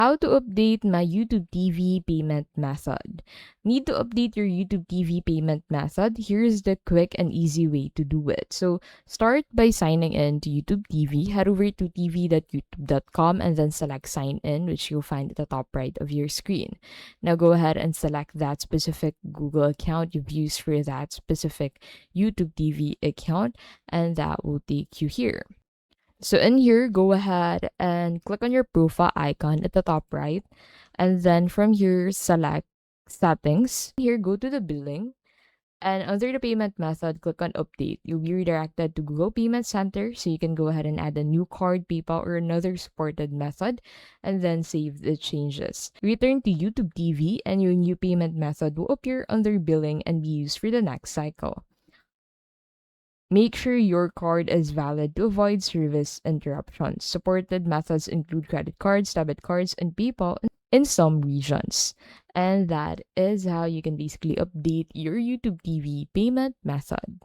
How to update my YouTube TV payment method. Need to update your YouTube TV payment method? Here's the quick and easy way to do it. So start by signing in to YouTube TV. Head over to tv.youtube.com and then select sign in, which you'll find at the top right of your screen. Now go ahead and select that specific Google account you've used for that specific YouTube TV account, and that will take you here. So in here, go ahead and click on your profile icon at the top right. And then from here, select settings. Here, go to the billing. And under the payment method, click on update. You'll be redirected to Google Payment Center. So you can go ahead and add a new card, PayPal, or another supported method. And then save the changes. Return to YouTube TV and your new payment method will appear under billing and be used for the next cycle. Make sure your card is valid to avoid service interruptions. Supported methods include credit cards, debit cards, and PayPal in some regions. And that is how you can basically update your YouTube TV payment method.